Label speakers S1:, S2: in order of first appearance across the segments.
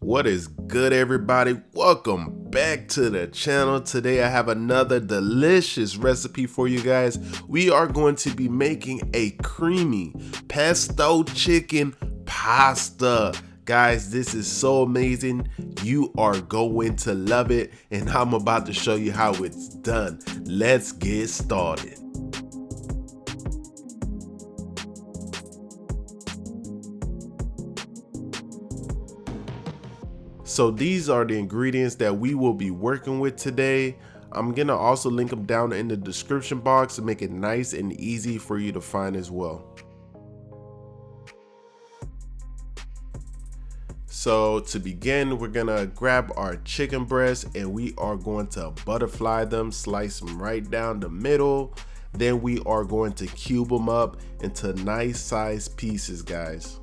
S1: What is good, everybody? Welcome back to the channel. Today I have another delicious recipe for you guys. We are going to be making a creamy pesto chicken pasta. Guys, this is so amazing. You are going to love it, and I'm about to show you how it's done. Let's get started. So these are the ingredients that we will be working with today. I'm gonna also link them down in the description box to make it nice and easy for you to find as well. So to begin, we're gonna grab our chicken breasts and we are going to butterfly them, slice them right down the middle. Then we are going to cube them up into nice sized pieces, guys.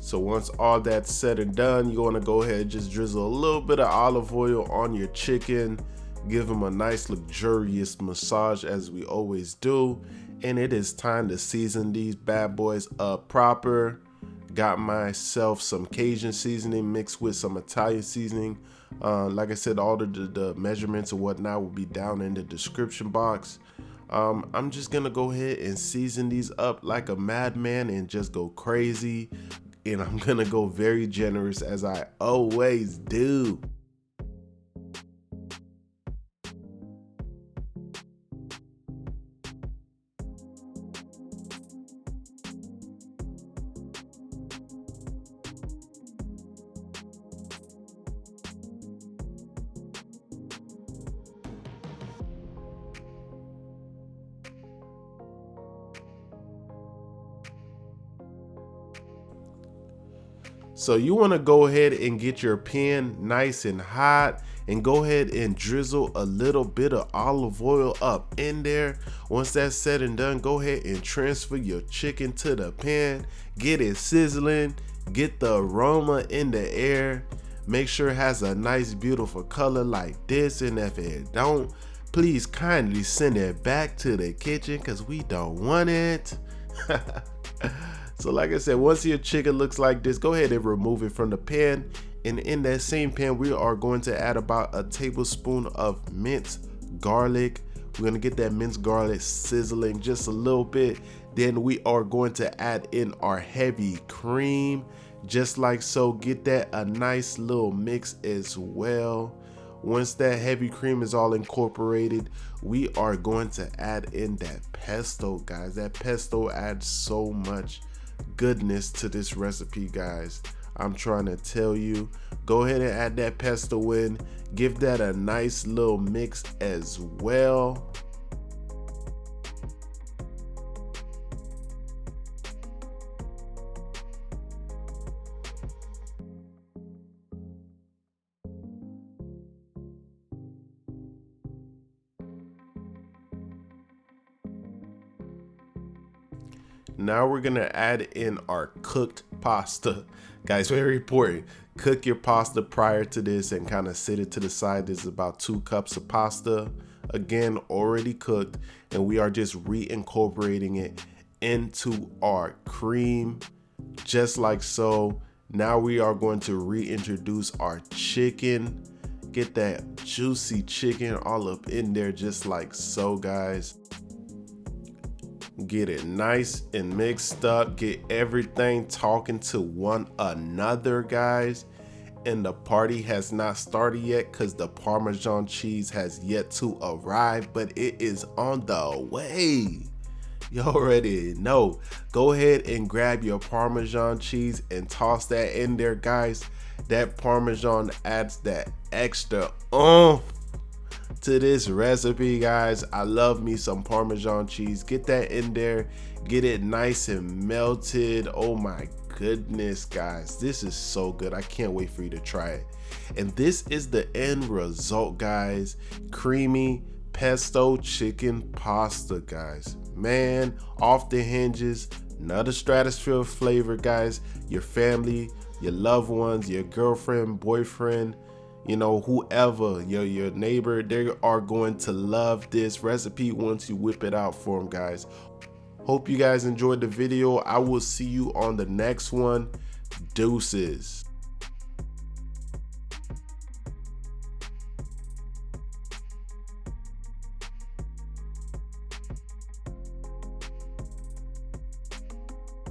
S1: So once all that's said and done, you want to go ahead and just drizzle a little bit of olive oil on your chicken. Give them a nice luxurious massage as we always do. And it is time to season these bad boys up proper. Got myself some Cajun seasoning mixed with some Italian seasoning. Like I said, all the measurements and whatnot will be down in the description box. I'm just gonna go ahead and season these up like a madman and just go crazy. And I'm gonna go very generous as I always do. So you want to go ahead and get your pan nice and hot and go ahead and drizzle a little bit of olive oil up in there. Once that's said and done, go ahead and transfer your chicken to the pan. Get it sizzling, get the aroma in the air. Make sure it has a nice beautiful color like this, and if it don't, please kindly send it back to the kitchen because we don't want it. So like I said, once your chicken looks like this, go ahead and remove it from the pan. And in that same pan, we are going to add about a tablespoon of minced garlic. We're going to get that minced garlic sizzling just a little bit. Then we are going to add in our heavy cream, just like so. Get that a nice little mix as well. Once that heavy cream is all incorporated, we are going to add in that pesto, guys. That pesto adds so much goodness to this recipe, guys. I'm trying to tell you, go ahead and add that pesto in. Give that a nice little mix as well. Now we're gonna add in our cooked pasta. Guys, very important. Cook your pasta prior to this and kind of set it to the side. This is about 2 cups of pasta. Again, already cooked, and we are just reincorporating it into our cream, just like so. Now we are going to reintroduce our chicken. Get that juicy chicken all up in there, just like so, guys. Get it nice and mixed up. Get everything talking to one another, guys. And the party has not started yet because the Parmesan cheese has yet to arrive, but it is on the way. You already know. Go ahead and grab your Parmesan cheese and toss that in there, guys. That Parmesan adds that extra to this recipe, guys. I love me some Parmesan cheese. Get that in there, get it nice and melted. Oh my goodness, guys, this is so good. I can't wait for you to try it. And this is the end result, guys. Creamy pesto chicken pasta, guys. Man, off the hinges. Another stratosphere flavor, guys. Your family, your loved ones, your girlfriend, boyfriend, you know, whoever, your neighbor, they are going to love this recipe once you whip it out for them, guys. Hope you guys enjoyed the video. I will see you on the next one. Deuces.